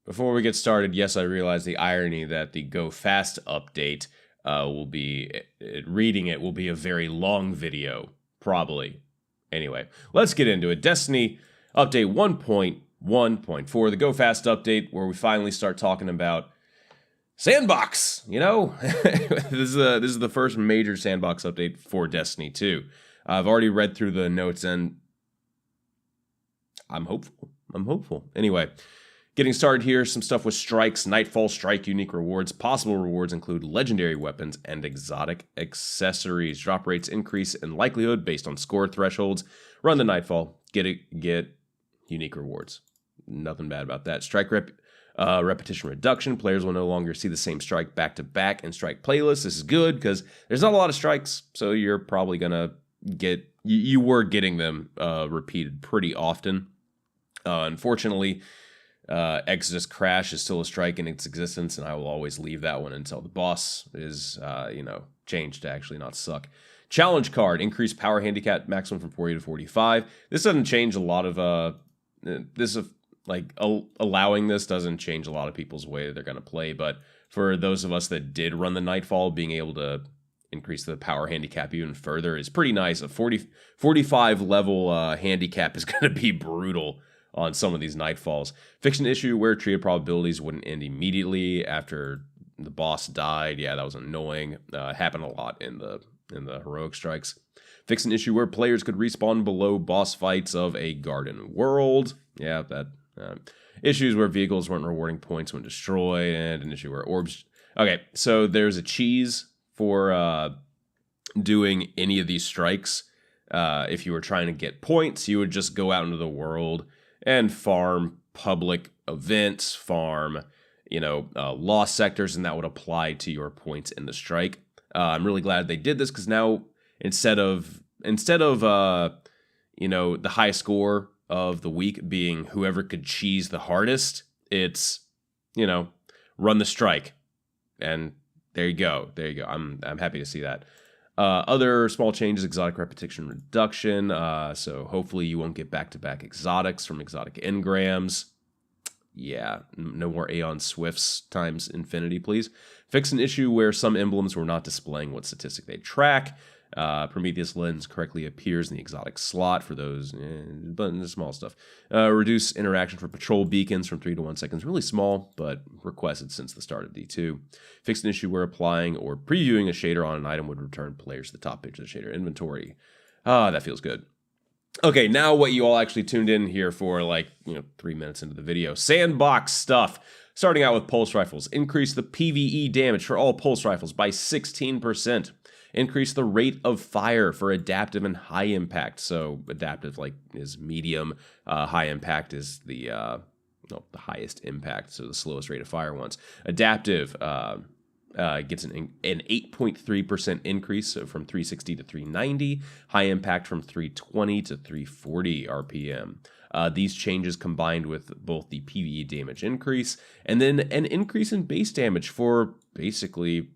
Before we get started, yes, I realize the irony that the Go Fast update will be, reading it will be a very long video, probably. Anyway, let's get into it. Destiny update 1.1.4, the Go Fast update, where we finally start talking about Sandbox, you know? This is the first major Sandbox update for Destiny 2. I've already read through the notes and I'm hopeful. Anyway, getting started here, some stuff with strikes, Nightfall strike unique rewards. Possible rewards include legendary weapons and exotic accessories. Drop rates increase in likelihood based on score thresholds. Run the Nightfall, get unique rewards. Nothing bad about that. Strike repetition reduction. Players will no longer see the same strike back to back in strike playlists. This is good because there's not a lot of strikes, so you're probably gonna get you were getting them repeated pretty often. Unfortunately, Exodus Crash is still a strike in its existence, and I will always leave that one until the boss is, changed to actually not suck. Challenge card, increased power handicap maximum from 40 to 45. This doesn't change a lot of, allowing this doesn't change a lot of people's way that they're going to play, but for those of us that did run the Nightfall, being able to increase the power handicap even further is pretty nice. A 45 level handicap is going to be brutal on some of these Nightfalls. Fiction issue where trio probabilities wouldn't end immediately after the boss died. Yeah, that was annoying. Happened a lot in the heroic strikes. Fix an issue where players could respawn below boss fights of a garden world. Yeah, that issues where vehicles weren't rewarding points when destroyed, and an issue where orbs. Okay, so there's a cheese for doing any of these strikes. If you were trying to get points, you would just go out into the world and farm public events, farm, lost sectors, and that would apply to your points in the strike. I'm really glad they did this because now instead of the high score of the week being whoever could cheese the hardest, it's run the strike, and there you go. I'm happy to see that. Other small changes, exotic repetition reduction. So hopefully you won't get back-to-back exotics from exotic engrams. Yeah, no more Aeon Swifts times infinity, please. Fix an issue where some emblems were not displaying what statistic they track. Prometheus lens correctly appears in the exotic slot for those, but the small stuff. Reduce interaction for patrol beacons from 3 to 1 seconds. Really small, but requested since the start of D2. Fix an issue where applying or previewing a shader on an item would return players to the top page of the shader inventory. That feels good. Okay, now what you all actually tuned in here for, 3 minutes into the video. Sandbox stuff. Starting out with pulse rifles. Increase the PvE damage for all pulse rifles by 16%. Increase the rate of fire for adaptive and high impact. So adaptive is medium. High impact is the highest impact, so the slowest rate of fire ones. Adaptive gets an 8.3% increase, so from 360 to 390. High impact from 320 to 340 RPM. These changes combined with both the PvE damage increase and then an increase in base damage for basically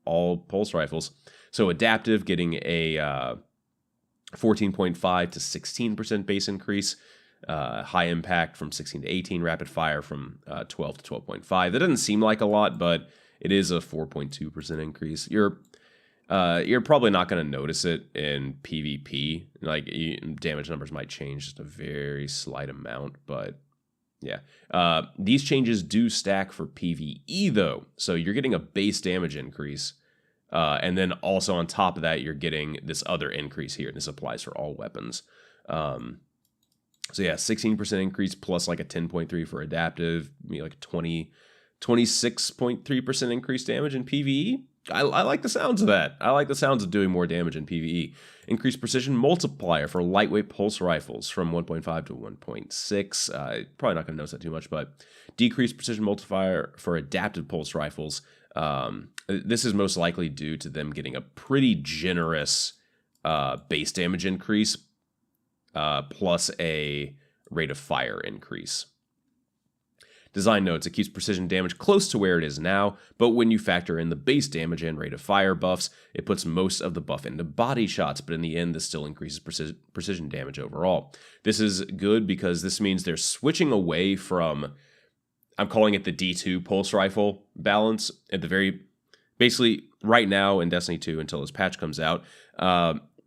all pulse rifles. So adaptive getting a 14.5 to 16% base increase. High impact from 16 to 18. Rapid fire from 12 to 12.5. That doesn't seem like a lot, but it is a 4.2% increase. You're probably not going to notice it in PvP. Damage numbers might change just a very slight amount, but yeah. These changes do stack for PvE though. So you're getting a base damage increase. And then also on top of that, you're getting this other increase here. This applies for all weapons. So yeah, 16% increase plus a 10.3 for adaptive, 26.3% increased damage in PvE. I like the sounds of that. I like the sounds of doing more damage in PvE. Increased precision multiplier for lightweight pulse rifles from 1.5 to 1.6. Probably not going to notice that too much, but decreased precision multiplier for adaptive pulse rifles. This is most likely due to them getting a pretty generous base damage increase plus a rate of fire increase. Design notes, it keeps precision damage close to where it is now, but when you factor in the base damage and rate of fire buffs, it puts most of the buff into body shots, but in the end, this still increases precision damage overall. This is good because this means they're switching away from I'm calling it the D2 pulse rifle balance at the basically right now in Destiny 2 until this patch comes out.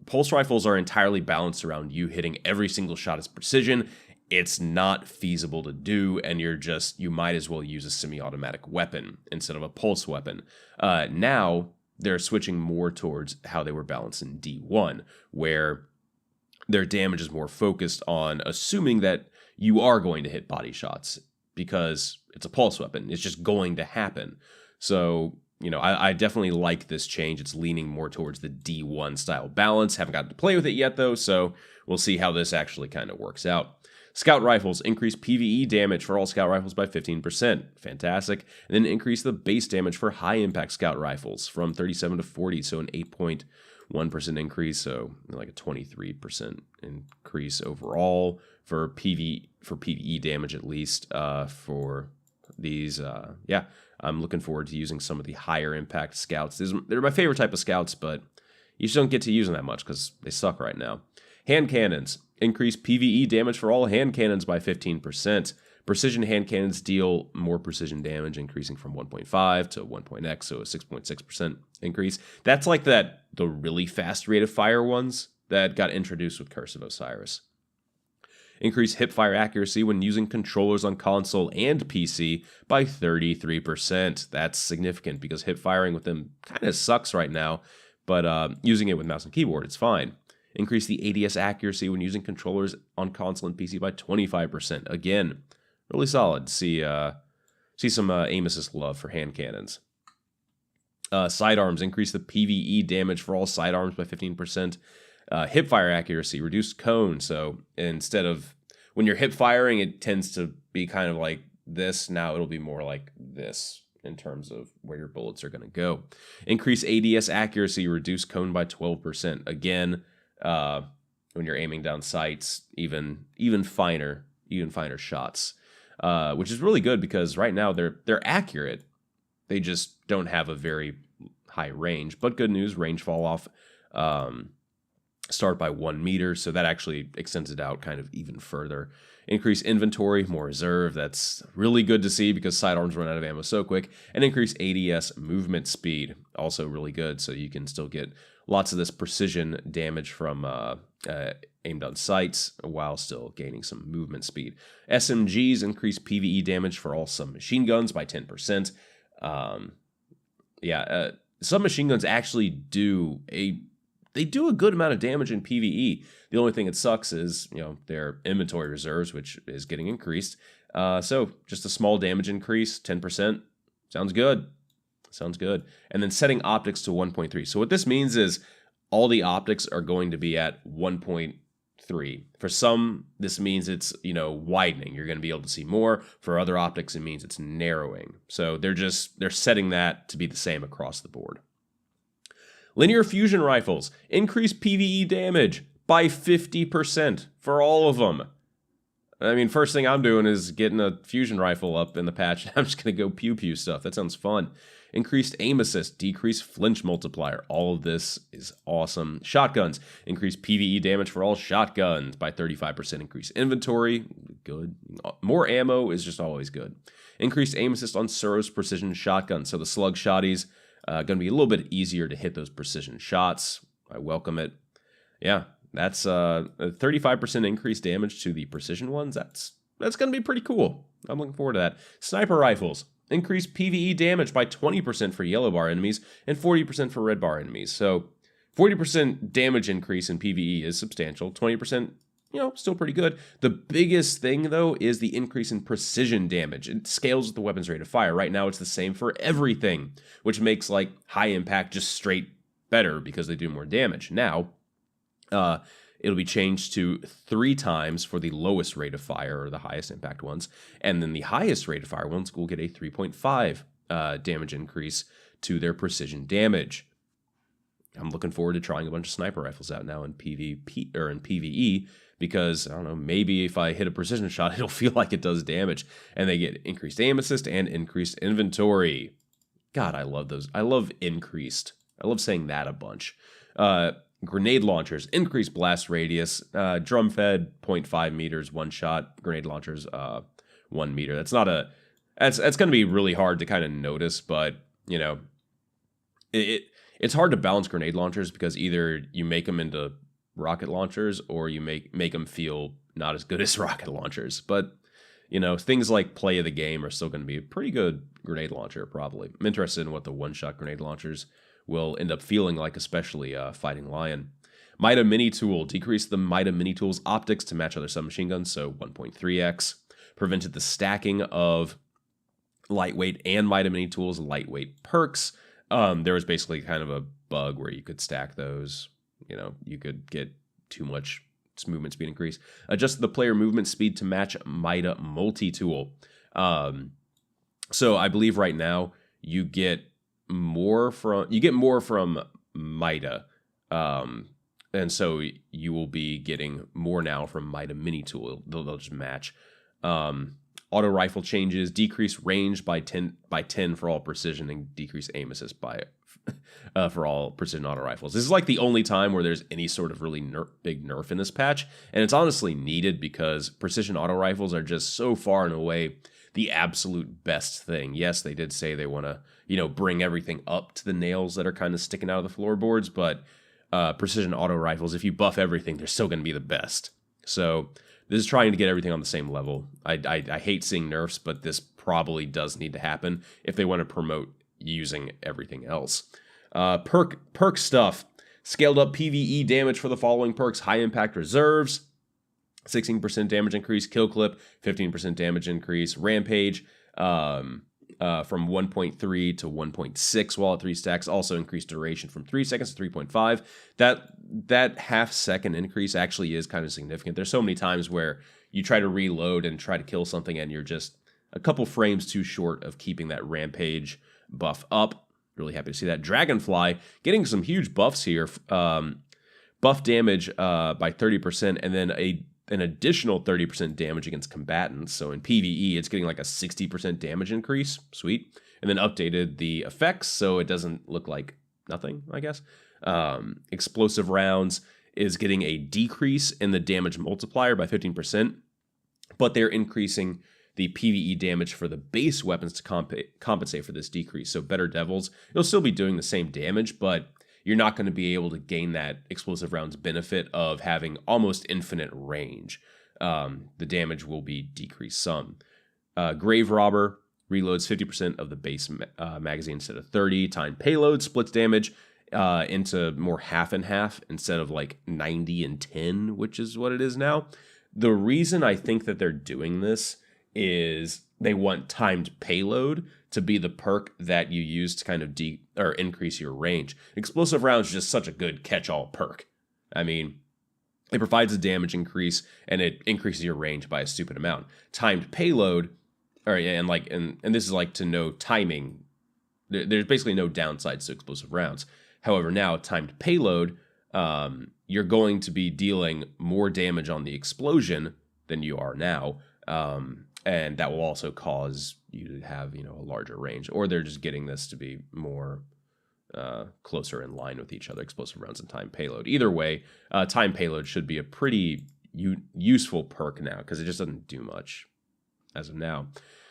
Pulse rifles are entirely balanced around you hitting every single shot as precision. It's not feasible to do, and you might as well use a semi-automatic weapon instead of a pulse weapon. Now they're switching more towards how they were balanced in D1, where their damage is more focused on assuming that you are going to hit body shots because it's a pulse weapon. It's just going to happen. So, I definitely like this change. It's leaning more towards the D1 style balance. Haven't gotten to play with it yet, though, so we'll see how this actually kind of works out. Scout rifles increase PvE damage for all scout rifles by 15%. Fantastic. And then increase the base damage for high impact scout rifles from 37 to 40, so an 8.1% increase, so like a 23% increase overall for PvE damage, at least for these. I'm looking forward to using some of the higher impact scouts. They're my favorite type of scouts, but you just don't get to use them that much because they suck right now. Hand cannons increase PvE damage for all hand cannons by 15%. Precision hand cannons deal more precision damage, increasing from 1.5 to 1.x, so a 6.6% increase. That's like the really fast rate of fire ones that got introduced with Curse of Osiris. Increase hipfire accuracy when using controllers on console and PC by 33%. That's significant because hipfiring with them kind of sucks right now, but using it with mouse and keyboard, it's fine. Increase the ADS accuracy when using controllers on console and PC by 25%. Again, really solid. See some aim assist love for hand cannons. Sidearms increase the PvE damage for all sidearms by 15%. Hipfire accuracy, reduced cone. So instead of when you're hip firing, it tends to be kind of like this. Now it'll be more like this in terms of where your bullets are going to go. Increase ADS accuracy, reduce cone by 12%. Again, when you're aiming down sights, even finer shots, which is really good because right now they're accurate. They just don't have a very high range. But good news, range fall off. Start by 1 meter, so that actually extends it out kind of even further. Increase inventory, more reserve. That's really good to see because sidearms run out of ammo so quick. And increase ADS movement speed, also really good, so you can still get lots of this precision damage from aimed on sights while still gaining some movement speed. SMGs increase PvE damage for all submachine guns by 10%. Submachine guns actually do a good amount of damage in PvE. The only thing that sucks is, their inventory reserves, which is getting increased. So just a small damage increase, 10%. Sounds good. And then setting optics to 1.3. So what this means is all the optics are going to be at 1.3. For some, this means it's, widening. You're going to be able to see more. For other optics, it means it's narrowing. So they're setting that to be the same across the board. Linear fusion rifles increase PvE damage by 50% for all of them. I mean, first thing I'm doing is getting a fusion rifle up in the patch. I'm just going to go pew-pew stuff. That sounds fun. Increased aim assist, decreased flinch multiplier. All of this is awesome. Shotguns increase PvE damage for all shotguns by 35%. Increased inventory, good. More ammo is just always good. Increased aim assist on Suros precision shotguns. So the slug shotties, going to be a little bit easier to hit those precision shots. I welcome it. Yeah, that's a 35% increased damage to the precision ones. That's going to be pretty cool. I'm looking forward to that. Sniper rifles increase PvE damage by 20% for yellow bar enemies and 40% for red bar enemies. So 40% damage increase in PvE is substantial. 20%, still pretty good. The biggest thing, though, is the increase in precision damage. It scales with the weapon's rate of fire. Right now, it's the same for everything, which makes, high impact just straight better because they do more damage. Now, it'll be changed to 3 times for the lowest rate of fire, or the highest impact ones, and then the highest rate of fire ones will get a 3.5 damage increase to their precision damage. I'm looking forward to trying a bunch of sniper rifles out now in PvP or in PvE because, I don't know, maybe if I hit a precision shot, it'll feel like it does damage. And they get increased aim assist and increased inventory. God, I love those. I love increased. I love saying that a bunch. Grenade launchers, increased blast radius, drum fed 0.5 meters, one shot. Grenade launchers, 1 meter. That's not a That's going to be really hard to kind of notice, but you know, it's hard to balance grenade launchers because either you make them into rocket launchers or you make them feel not as good as rocket launchers. But you know, things like play of the game are still going to be a pretty good grenade launcher, probably. I'm interested in what the one-shot grenade launchers will end up feeling like, especially Fighting Lion. Mida Mini Tool decreased the Mida Mini Tool's optics to match other submachine guns, so 1.3x. Prevented the stacking of lightweight and Mida Mini Tool's lightweight perks. There was basically kind of a bug where you could stack those. You know, you could get too much movement speed increase. Adjust the player movement speed to match Mida Multi-Tool. So I believe right now you get more from Mida. And so you will be getting more now from Mida Mini Tool. They'll just match. Auto rifle changes, decrease range by 10 for all precision, and decrease aim assist by for all precision auto rifles. This is like the only time where there's any sort of really big nerf in this patch, and it's honestly needed because precision auto rifles are just so far and away the absolute best thing. Yes, they did say they want to, you know, bring everything up to the nails that are kind of sticking out of the floorboards, but precision auto rifles, if you buff everything, they're still going to be the best. So this is trying to get everything on the same level. I hate seeing nerfs, but this probably does need to happen if they want to promote using everything else. Perk stuff. Scaled up PvE damage for the following perks: high impact reserves, 16% damage increase, kill clip, 15% damage increase, rampage, from 1.3 to 1.6 while at 3 stacks, also increased duration from 3 seconds to 3.5. That half-second increase actually is kind of significant. There's so many times where you try to reload and try to kill something and you're just a couple frames too short of keeping that rampage buff up. Really happy to see that. Dragonfly getting some huge buffs here. Buff damage by 30%, and then an additional 30% damage against combatants. So in PvE, it's getting like a 60% damage increase. Sweet. And then updated the effects so it doesn't look like nothing, I guess. Explosive rounds is getting a decrease in the damage multiplier by 15%, but they're increasing the PvE damage for the base weapons to compensate for this decrease. So Better Devils, it'll still be doing the same damage, but you're not going to be able to gain that explosive rounds benefit of having almost infinite range. The damage will be decreased some. Grave Robber reloads 50% of the base magazine instead of 30. Time Payload splits damage into more half and half instead of like 90 and 10, which is what it is now. The reason I think that they're doing this is they want Timed Payload to be the perk that you use to kind of increase your range. Explosive Rounds is just such a good catch-all perk. I mean, it provides a damage increase and it increases your range by a stupid amount. Timed Payload, and this is like to know timing. There's basically no downsides to Explosive Rounds. However, now Timed Payload, you're going to be dealing more damage on the explosion than you are now. And that will also cause you to have, you know, a larger range, or they're just getting this to be more closer in line with each other, explosive rounds and time payload. Either way, time payload should be a pretty useful perk now because it just doesn't do much as of now.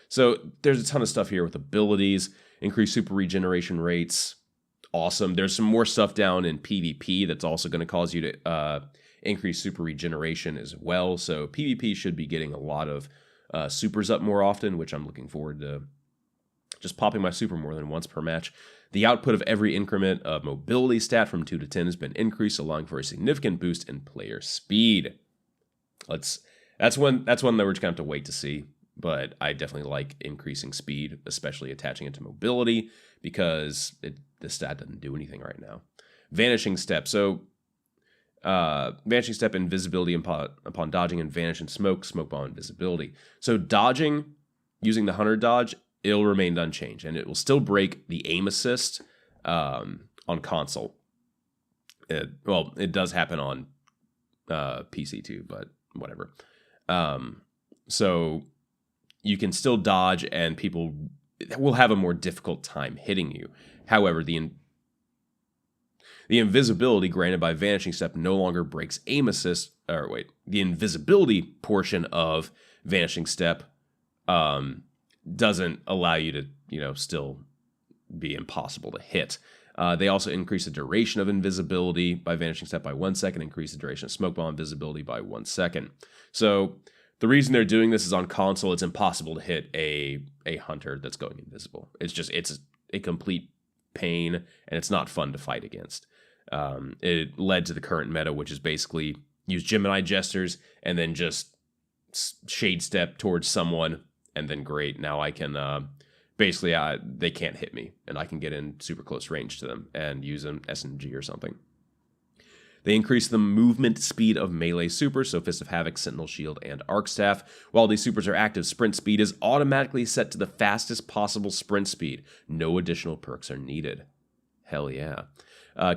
So there's a ton of stuff here with abilities, increase super regeneration rates. Awesome. There's some more stuff down in PvP that's also going to cause you to increase super regeneration as well. So PvP should be getting a lot of supers up more often, which I'm looking forward to just popping my super more than once per match. The output of every increment of mobility stat from 2 to 10 has been increased, allowing for a significant boost in player speed. That's one that we're just gonna have to wait to see. But I definitely like increasing speed, especially attaching it to mobility, because the stat doesn't do anything right now. Vanishing Step. So Vanishing Step, invisibility upon dodging, and vanish in smoke bomb, invisibility. So dodging, using the Hunter dodge, it'll remain unchanged, and it will still break the aim assist on console. It does happen on PC too, but whatever. So you can still dodge, and people will have a more difficult time hitting you. However, the invisibility granted by Vanishing Step no longer breaks aim assist. The invisibility portion of Vanishing Step doesn't allow you to, still be impossible to hit. They also increase the duration of invisibility by Vanishing Step by 1 second, increase the duration of Smoke Bomb visibility by 1 second. So the reason they're doing this is on console, it's impossible to hit a hunter that's going invisible. It's a complete pain, and it's not fun to fight against. It led to the current meta, which is basically use Gemini Jesters and then just shade step towards someone, and then great, now I can basically they can't hit me, and I can get in super close range to them and use an SMG or something. They increase the movement speed of melee supers, so Fist of Havoc, Sentinel Shield, and Arc Staff. While these supers are active, sprint speed is automatically set to the fastest possible sprint speed. No additional perks are needed. Hell yeah.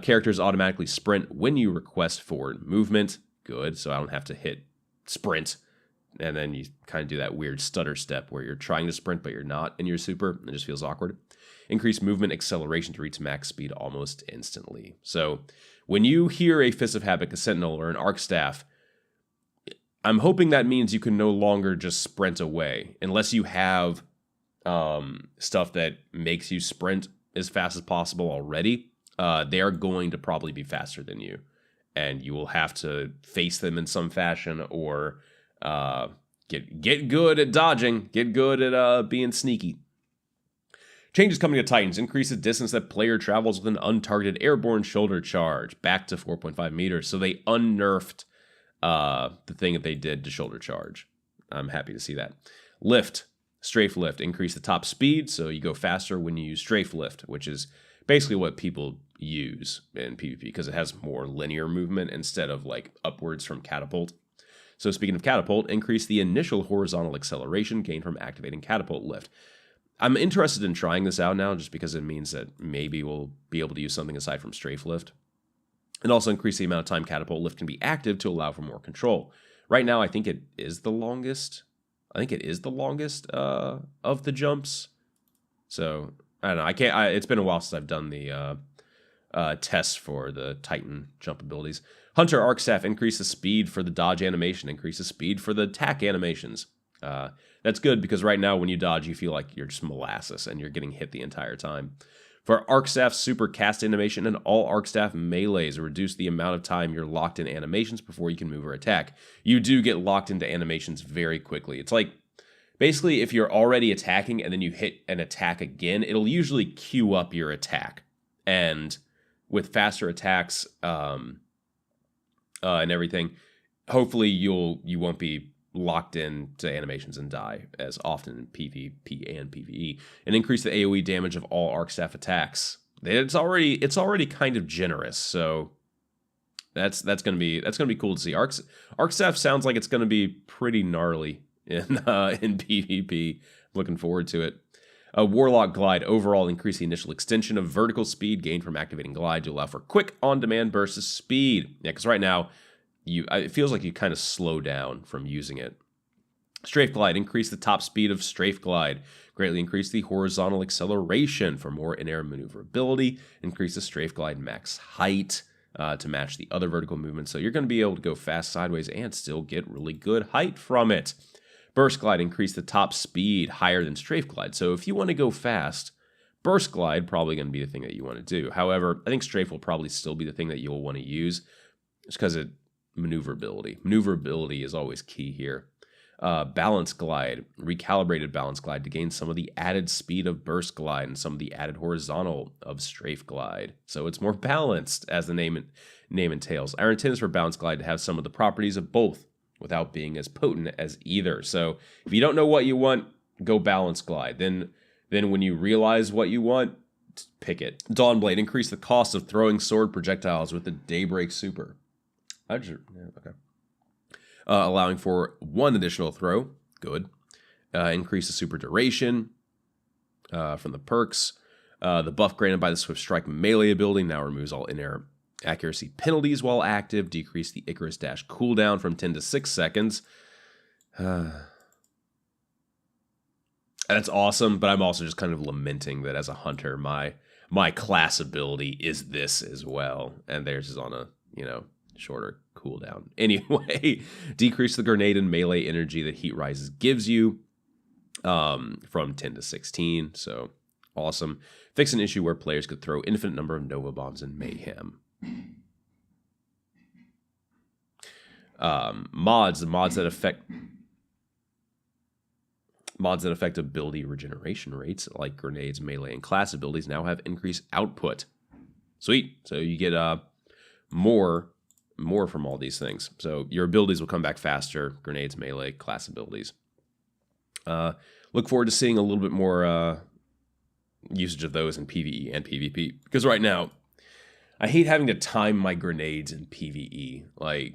Characters automatically sprint when you request forward movement. Good, so I don't have to hit sprint. And then you kind of do that weird stutter step where you're trying to sprint, but you're not in your super. It just feels awkward. Increase movement acceleration to reach max speed almost instantly. So when you hear a Fist of Havoc, a Sentinel, or an Arc Staff, I'm hoping that means you can no longer just sprint away. Unless you have stuff that makes you sprint as fast as possible already, they are going to probably be faster than you. And you will have to face them in some fashion, or get good at dodging, get good at being sneaky. Changes coming to Titans. Increase the distance that player travels with an untargeted airborne shoulder charge, back to 4.5 meters. So they unnerfed the thing that they did to shoulder charge. I'm happy to see that. Lift, strafe lift. Increase the top speed, so you go faster when you use strafe lift, which is basically what people use in PvP because it has more linear movement instead of like upwards from catapult. So speaking of catapult, increase the initial horizontal acceleration gained from activating catapult lift. I'm interested in trying this out now just because it means that maybe we'll be able to use something aside from strafe lift. And also increase the amount of time catapult lift can be active to allow for more control. Right now, I think it is the longest. Of the jumps. So I don't know. It's been a while since I've done the tests for the Titan jump abilities. Hunter Arc Staff, increase the speed for the dodge animation, increase the speed for the attack animations. That's good because right now when you dodge, you feel like you're just molasses and you're getting hit the entire time. For Arc Staff super cast animation and all Arc Staff melees, reduce the amount of time you're locked in animations before you can move or attack. You do get locked into animations very quickly. It's like, basically, if you're already attacking and then you hit an attack again, it'll usually queue up your attack. And with faster attacks and everything, hopefully you won't be locked into animations and die as often in PvP and PvE. And increase the AoE damage of all Arc Staff attacks. It's already kind of generous, so that's gonna be cool to see. Arc Staff sounds like it's gonna be pretty gnarly in PvP. Looking forward to it. Warlock Glide, overall increase the initial extension of vertical speed gained from activating Glide to allow for quick on-demand bursts of speed. Yeah, because right now, it feels like you kind of slow down from using it. Strafe Glide, increase the top speed of Strafe Glide. Greatly increase the horizontal acceleration for more in-air maneuverability. Increase the Strafe Glide max height to match the other vertical movements. So you're going to be able to go fast sideways and still get really good height from it. Burst Glide, increase the top speed higher than Strafe Glide. So if you want to go fast, Burst Glide probably going to be the thing that you want to do. However, I think Strafe will probably still be the thing that you'll want to use just because it maneuverability. Maneuverability is always key here. Balance Glide, recalibrated Balance Glide to gain some of the added speed of Burst Glide and some of the added horizontal of Strafe Glide. So it's more balanced, as the name entails. Our intent is for Balance Glide to have some of the properties of both without being as potent as either. So if you don't know what you want, go Balance Glide. Then when you realize what you want, pick it. Dawnblade, increase the cost of throwing sword projectiles with the Daybreak Super. Okay. Allowing for one additional throw. Good. Increase the super duration from the perks. The buff granted by the Swift Strike melee ability now removes all in-air accuracy penalties while active. Decrease the Icarus Dash cooldown from 10 to 6 seconds. That's awesome, but I'm also just kind of lamenting that as a hunter, my class ability is this as well, and theirs is on a, shorter cooldown. Anyway, decrease the grenade and melee energy that Heat Rises gives you. from 10 to 16. So awesome. Fix an issue where players could throw infinite number of Nova Bombs in Mayhem. The mods that affect ability regeneration rates, like grenades, melee, and class abilities, now have increased output. Sweet. So you get more from all these things. So your abilities will come back faster. Grenades, melee, class abilities. Look forward to seeing a little bit more usage of those in PvE and PvP. Because right now, I hate having to time my grenades in PvE. Like,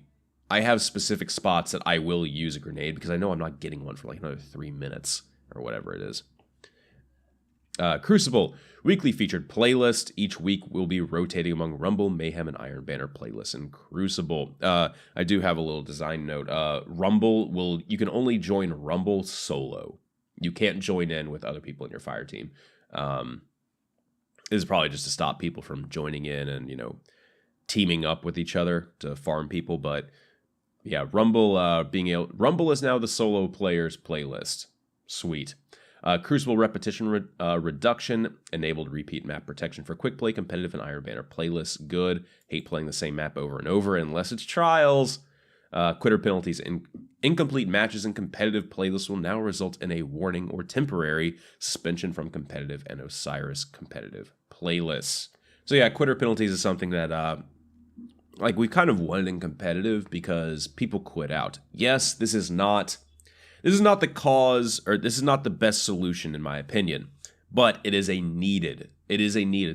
I have specific spots that I will use a grenade because I know I'm not getting one for like another 3 minutes or whatever it is. Crucible, weekly featured playlist. Each week will be rotating among Rumble, Mayhem, and Iron Banner playlists in Crucible. I do have a little design note. Rumble you can only join Rumble solo. You can't join in with other people in your fire team. This is probably just to stop people from joining in and, teaming up with each other to farm people. But yeah, Rumble is now the solo players playlist. Sweet. Crucible repetition reduction, enabled repeat map protection for quick play, competitive, and Iron Banner playlists. Good. Hate playing the same map over and over unless it's trials. Quitter penalties. Incomplete matches in competitive playlists will now result in a warning or temporary suspension from competitive and Osiris competitive playlists. So yeah, quitter penalties is something that we kind of wanted in competitive because people quit out. Yes, this is not the cause, or this is not the best solution in my opinion, but it is a needed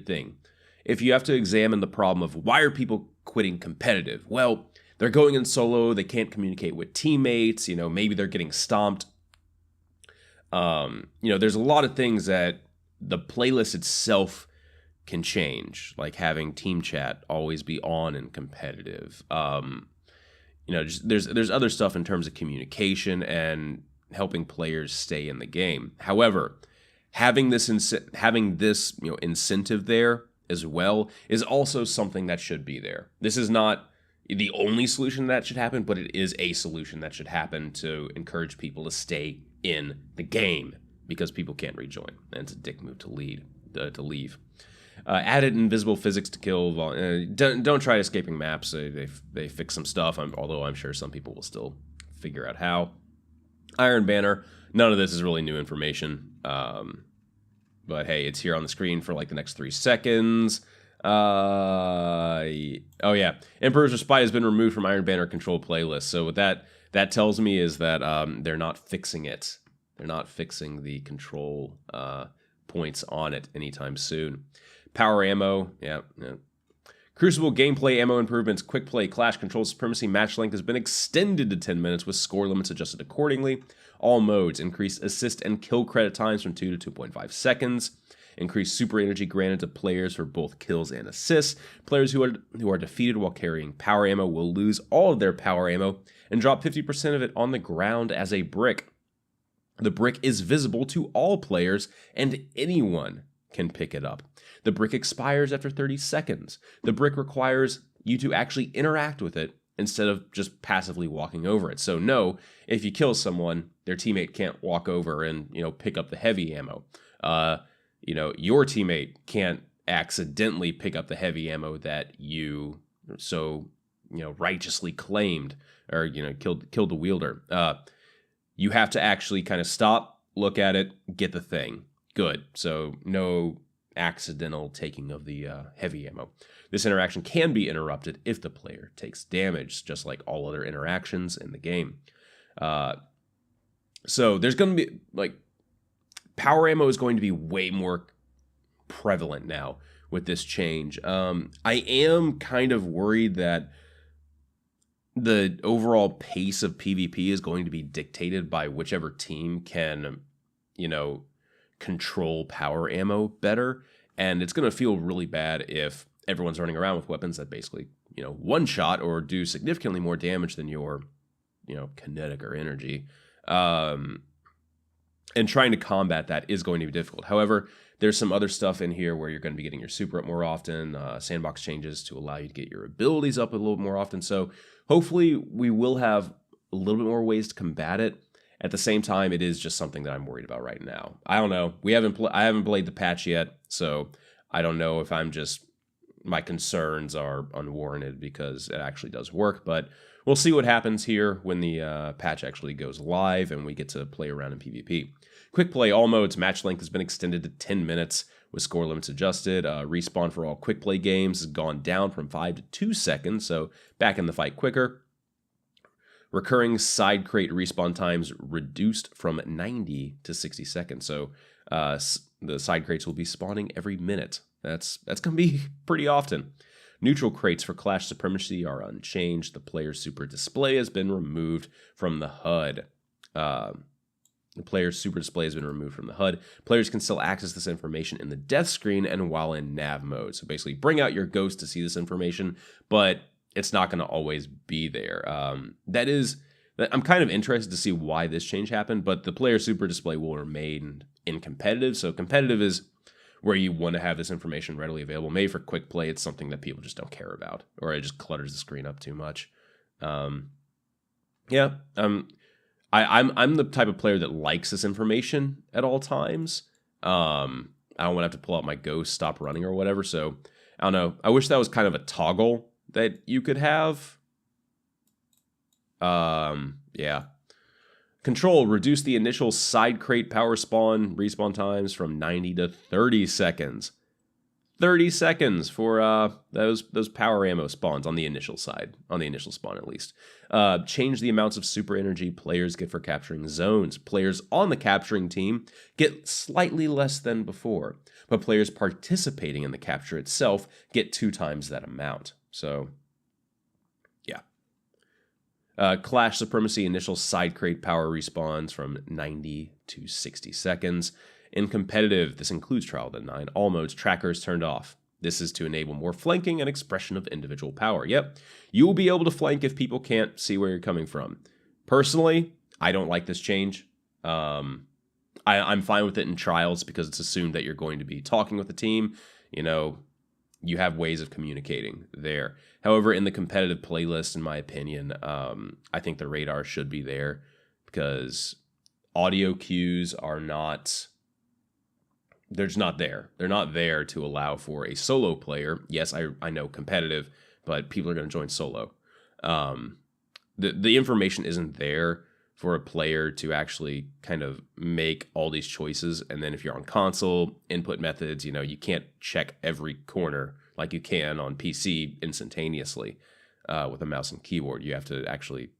thing. If you have to examine the problem of why are people quitting competitive, well, they're going in solo, they can't communicate with teammates, maybe they're getting stomped. There's a lot of things that the playlist itself can change, like having team chat always be on in competitive. There's other stuff in terms of communication and helping players stay in the game. However, having this incentive there as well is also something that should be there. This is not the only solution that should happen, but it is a solution that should happen to encourage people to stay in the game because people can't rejoin, and it's a dick move to leave. Added invisible physics to kill. Don't try escaping maps. They fix some stuff. Although I'm sure some people will still figure out how. Iron Banner. None of this is really new information. But hey, it's here on the screen for like the next 3 seconds. Oh yeah, Emperor's Respite has been removed from Iron Banner control playlist. So what that tells me is that they're not fixing it. They're not fixing the control points on it anytime soon. Power ammo, yeah. Crucible gameplay ammo improvements, quick play, clash control, supremacy, match length has been extended to 10 minutes with score limits adjusted accordingly. All modes increased assist and kill credit times from 2 to 2.5 seconds. Increased super energy granted to players for both kills and assists. Players who are defeated while carrying power ammo will lose all of their power ammo and drop 50% of it on the ground as a brick. The brick is visible to all players and anyone can pick it up. The brick expires after 30 seconds. The brick requires you to actually interact with it instead of just passively walking over it. So no, if you kill someone, their teammate can't walk over and, pick up the heavy ammo. Your teammate can't accidentally pick up the heavy ammo that you righteously claimed or, killed the wielder. You have to actually kind of stop, look at it, get the thing. Good. So no accidental taking of the heavy ammo. This interaction can be interrupted if the player takes damage, just like all other interactions in the game. So there's going to be, power ammo is going to be way more prevalent now with this change. I am kind of worried that the overall pace of PvP is going to be dictated by whichever team can, control power ammo better. And it's going to feel really bad if everyone's running around with weapons that basically, one shot or do significantly more damage than your, kinetic or energy. And trying to combat that is going to be difficult. However, there's some other stuff in here where you're going to be getting your super up more often, sandbox changes to allow you to get your abilities up a little more often. So hopefully we will have a little bit more ways to combat it. At the same time, it is just something that I'm worried about right now. I don't know. I haven't played the patch yet, so I don't know if my concerns are unwarranted because it actually does work, but we'll see what happens here when the patch actually goes live and we get to play around in PvP. Quick play, all modes, match length has been extended to 10 minutes with score limits adjusted. Respawn for all quick play games has gone down from 5 to 2 seconds, so back in the fight quicker. Recurring side crate respawn times reduced from 90 to 60 seconds, so the side crates will be spawning every minute. That's going to be pretty often. Neutral crates for Clash Supremacy are unchanged. The player's super display has been removed from the HUD. The player's super display has been removed from the HUD. Players can still access this information in the death screen and while in nav mode. So basically, bring out your ghost to see this information, but it's not going to always be there. I'm kind of interested to see why this change happened, but the player super display will remain in competitive. So competitive is where you want to have this information readily available. Maybe for quick play, it's something that people just don't care about, or it just clutters the screen up too much. I'm the type of player that likes this information at all times. I don't want to have to pull out my ghost, stop running, or whatever. So I don't know. I wish that was kind of a toggle that you could have. Yeah. Control, reduce the initial side crate power spawn respawn times from 90 to 30 seconds. 30 seconds for those power ammo spawns on the initial side, on the initial spawn at least. Change the amounts of super energy players get for capturing zones. Players on the capturing team get slightly less than before, but players participating in the capture itself get 2 times that amount. So, yeah. Clash Supremacy initial side crate power respawns from 90 to 60 seconds. In competitive, this includes Trial to 9, all modes, trackers turned off. This is to enable more flanking and expression of individual power. Yep, you will be able to flank if people can't see where you're coming from. Personally, I don't like this change. I'm fine with it in trials because it's assumed that you're going to be talking with the team. You know, you have ways of communicating there. However, in the competitive playlist, in my opinion, I think the radar should be there because audio cues are not... They're just not there. They're not there to allow for a solo player. Yes, I know competitive, but people are going to join solo. The information isn't there for a player to actually kind of make all these choices. And then if you're on console, input methods, you can't check every corner like you can on PC instantaneously with a mouse and keyboard. You have to actually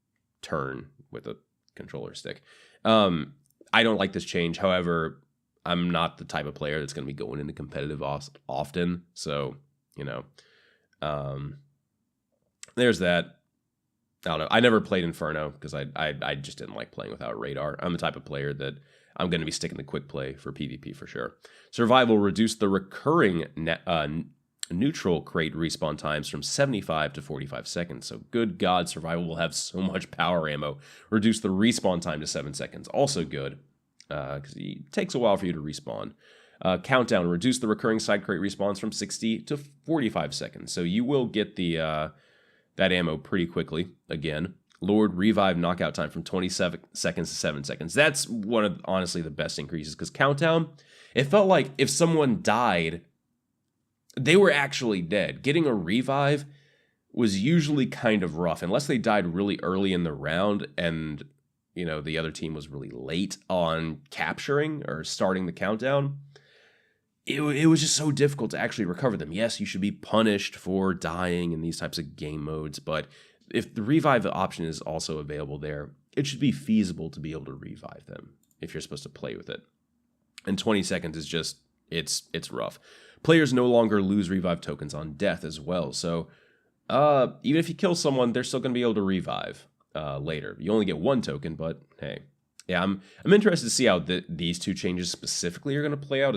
turn with a controller stick. I don't like this change. However, I'm not the type of player that's going to be going into competitive often. So, there's that. I don't know. I never played Inferno because I just didn't like playing without radar. I'm the type of player that I'm going to be sticking to quick play for PvP for sure. Survival reduced the recurring neutral crate respawn times from 75 to 45 seconds. So good God, Survival will have so much power ammo. Reduce the respawn time to 7 seconds. Also good. Because it takes a while for you to respawn. Countdown, reduce the recurring side crate respawns from 60 to 45 seconds. So you will get the that ammo pretty quickly. Again, lowered revive knockout time from 27 seconds to 7 seconds. That's one of, honestly, the best increases. Because Countdown, it felt like if someone died, they were actually dead. Getting a revive was usually kind of rough. Unless they died really early in the round and... the other team was really late on capturing or starting the countdown. It was just so difficult to actually recover them. Yes, you should be punished for dying in these types of game modes, but if the revive option is also available there, it should be feasible to be able to revive them if you're supposed to play with it. And 20 seconds is just, it's rough. Players no longer lose revive tokens on death as well. So even if you kill someone, they're still going to be able to revive. Later. You only get 1 token, but hey. Yeah, I'm interested to see how these 2 changes specifically are going to play out,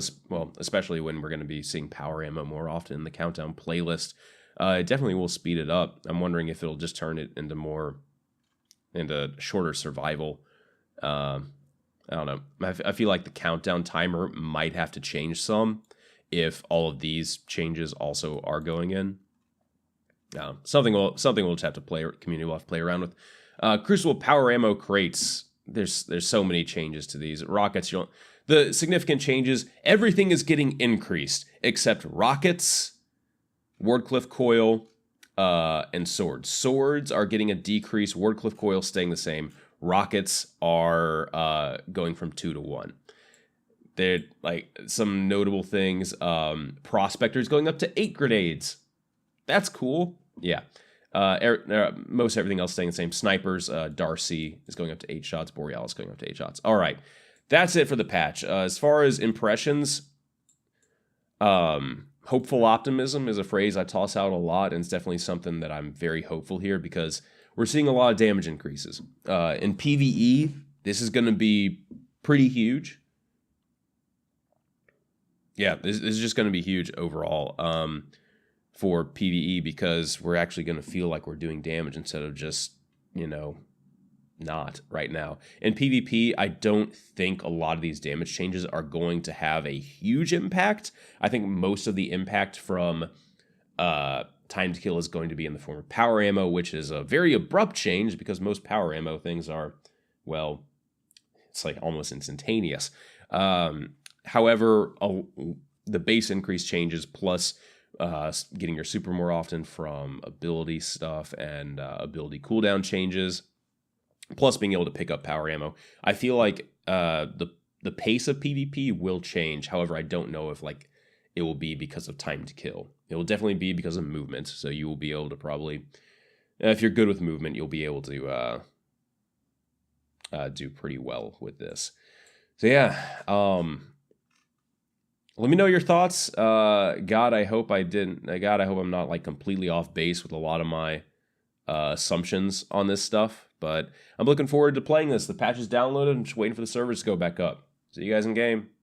especially when we're going to be seeing power ammo more often in the countdown playlist. It definitely will speed it up. I'm wondering if it'll just turn it into shorter survival. I don't know. I feel like the countdown timer might have to change some if all of these changes also are going in. Something we'll just have to community will have to play around with. Crucible power ammo crates there's so many changes to these rockets. You don't the significant changes. Everything is getting increased except rockets, Wardcliff coil, and swords. Swords are getting a decrease. Wardcliff coil staying the same. Rockets are going from 2 to 1. They're like some notable things. Prospectors going up to 8 grenades. That's cool. Yeah. Most everything else staying the same. Snipers, Darcy is going up to 8 shots. Borealis going up to 8 shots. All right. That's it for the patch. As far as impressions, hopeful optimism is a phrase I toss out a lot, and it's definitely something that I'm very hopeful here because we're seeing a lot of damage increases. In PvE, this is going to be pretty huge. Yeah, this is just going to be huge overall for PvE because we're actually going to feel like we're doing damage instead of just, not right now. In PvP, I don't think a lot of these damage changes are going to have a huge impact. I think most of the impact from time to kill is going to be in the form of power ammo, which is a very abrupt change because most power ammo things are, well, it's like almost instantaneous. However, the base increase changes plus getting your super more often from ability stuff and ability cooldown changes, plus being able to pick up power ammo. I feel like the pace of PvP will change. However, I don't know if it will be because of time to kill. It will definitely be because of movement. So you will be able to probably, if you're good with movement, you'll be able to do pretty well with this. So yeah, let me know your thoughts. God, I hope I didn't. God, I hope I'm not completely off base with a lot of my assumptions on this stuff. But I'm looking forward to playing this. The patch is downloaded. I'm just waiting for the servers to go back up. See you guys in game.